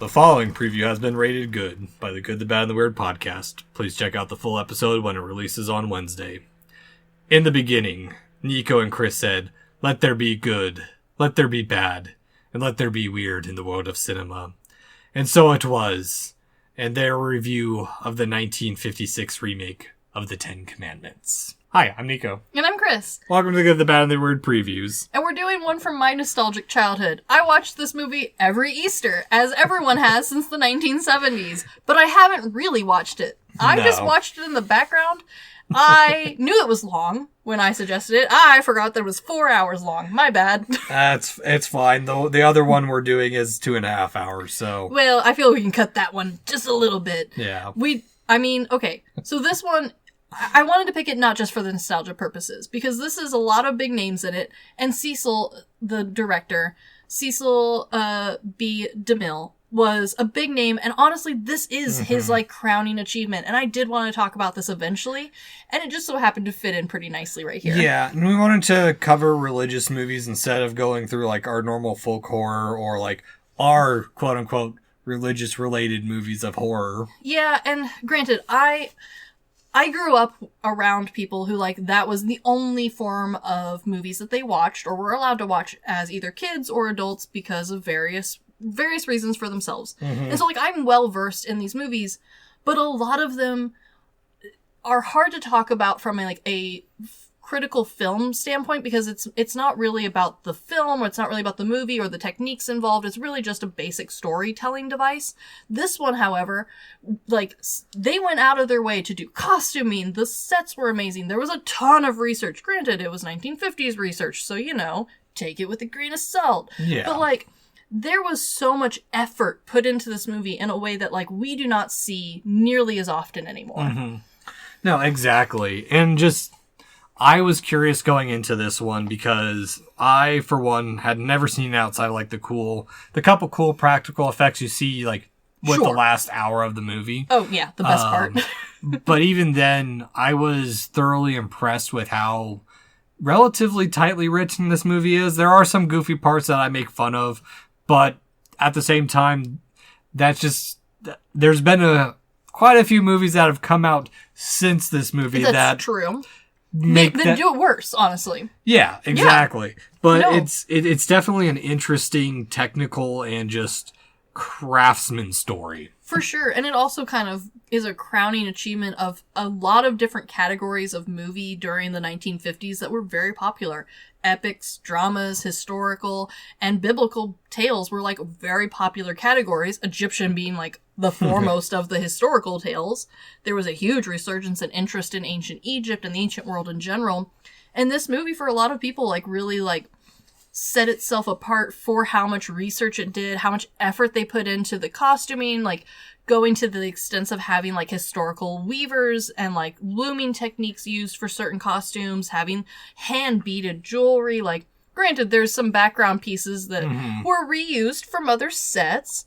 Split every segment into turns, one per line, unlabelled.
The following preview has been rated good by the Good, the Bad, and the Weird podcast. Please check out the full episode when it releases on Wednesday. In the beginning, Nicho and Chris said, "Let there be good, let there be bad, and let there be weird in the world of cinema." And so it was, and their review of the 1956 remake of The Ten Commandments. Hi, I'm Nicho.
And I'm Chris.
Welcome to the Good, the Bad, and the Weird previews.
And we're doing one from my nostalgic childhood. I watched this movie every Easter, as everyone has since the 1970s. But I haven't really watched it. I just watched it in the background. I knew it was long when I suggested it. I forgot that it was 4 hours long. My bad.
It's fine, though. The other one we're doing is 2.5 hours, so...
Well, I feel we can cut that one just a little bit.
Yeah.
Okay. So this one... I wanted to pick it not just for the nostalgia purposes, because this is a lot of big names in it, and Cecil, the director, Cecil B. DeMille, was a big name, and honestly, this is his, crowning achievement, and I did want to talk about this eventually, and it just so happened to fit in pretty nicely right here.
Yeah, and we wanted to cover religious movies instead of going through, our normal folk horror or, our quote-unquote religious-related movies of horror.
Yeah, and granted, I grew up around people who, that was the only form of movies that they watched or were allowed to watch as either kids or adults because of various reasons for themselves. Mm-hmm. And so, I'm well-versed in these movies, but a lot of them are hard to talk about from a critical film standpoint because it's not really about the film or it's not really about the movie or the techniques involved. It's really just a basic storytelling device. This one, however, they went out of their way to do costuming. The sets were amazing. There was a ton of research. Granted, it was 1950s research, so, take it with a grain of salt.
Yeah.
But, there was so much effort put into this movie in a way that, we do not see nearly as often anymore.
Mm-hmm. No, exactly. And I was curious going into this one because I, for one, had never seen it outside of the couple cool practical effects you see with the last hour of the movie.
Oh yeah, the best part.
But even then, I was thoroughly impressed with how relatively tightly written this movie is. There are some goofy parts that I make fun of, but at the same time, there's been quite a few movies that have come out since this movie
That's true.
They
do it worse, honestly.
Yeah, exactly. Yeah. But
No.
it's definitely an interesting technical and just craftsman story.
For sure. And it also kind of is a crowning achievement of a lot of different categories of movie during the 1950s that were very popular. Epics, dramas, historical, and biblical tales were very popular categories, Egyptian being the foremost of the historical tales. There was a huge resurgence and interest in ancient Egypt and the ancient world in general. And this movie, for a lot of people, really set itself apart for how much research it did, how much effort they put into the costuming, going to the extents of having historical weavers and looming techniques used for certain costumes, having hand beaded jewelry. Granted, there's some background pieces that were reused from other sets,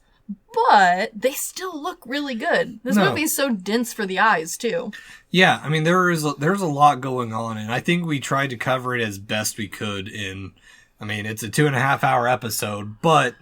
but they still look really good. This movie is so dense for the eyes, too.
Yeah, there's a lot going on, and I think we tried to cover it as best we could in... it's a 2.5 hour episode, but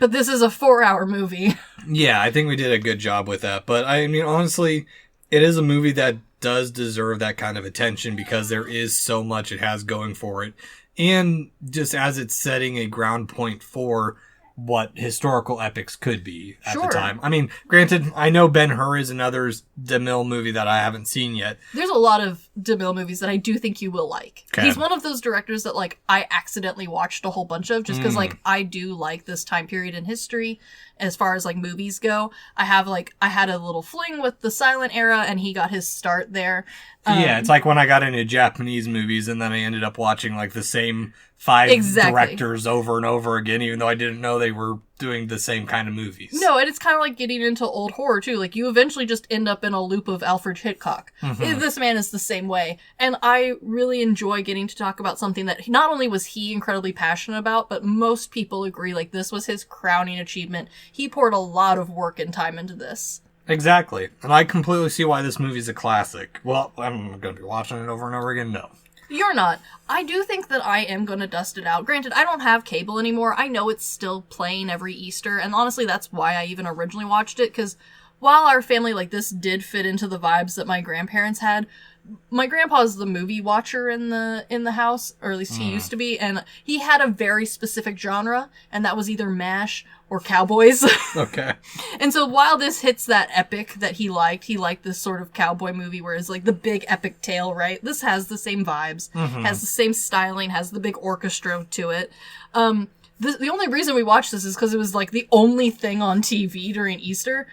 this is a 4-hour movie.
Yeah, I think we did a good job with that. But honestly, it is a movie that does deserve that kind of attention because there is so much it has going for it. And just as it's setting a ground point for what historical epics could be at the time. Granted, I know Ben-Hur is another DeMille movie that I haven't seen yet.
There's a lot of DeMille movies that I do think you will like.
Okay.
He's one of those directors that, I accidentally watched a whole bunch of just because, I do like this time period in history as far as, movies go. I had a little fling with the silent era, and he got his start there.
Yeah, it's when I got into Japanese movies, and then I ended up watching, the same 5 directors over and over again, even though I didn't know they were doing the same kind of movies.
No, and it's kind of like getting into old horror, too. You eventually just end up in a loop of Alfred Hitchcock. Mm-hmm. This man is the same way. And I really enjoy getting to talk about something that not only was he incredibly passionate about, but most people agree, this was his crowning achievement. He poured a lot of work and time into this.
Exactly. And I completely see why this movie's a classic. Well, I'm going to be watching it over and over again, no.
You're not. I do think that I am going to dust it out. Granted, I don't have cable anymore. I know it's still playing every Easter, and honestly, that's why I even originally watched it, because while our family like this did fit into the vibes that my grandparents had, my grandpa's the movie watcher in the house, or at least he used to be, and he had a very specific genre, and that was either MASH or cowboys.
Okay.
And so while this hits that epic that he liked this sort of cowboy movie where it's like the big epic tale, right? This has the same vibes, has the same styling, has the big orchestra to it. The only reason we watched this is because it was like the only thing on TV during Easter.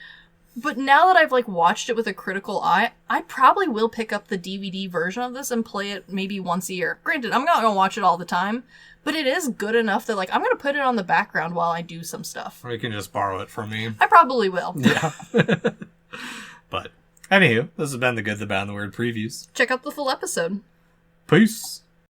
But now that I've like watched it with a critical eye, I probably will pick up the DVD version of this and play it maybe once a year. Granted, I'm not going to watch it all the time, but it is good enough that like I'm going to put it on the background while I do some stuff.
Or you can just borrow it from me.
I probably will.
Yeah. But, anywho, this has been the Good, the Bad, and the Weird previews.
Check out the full episode.
Peace.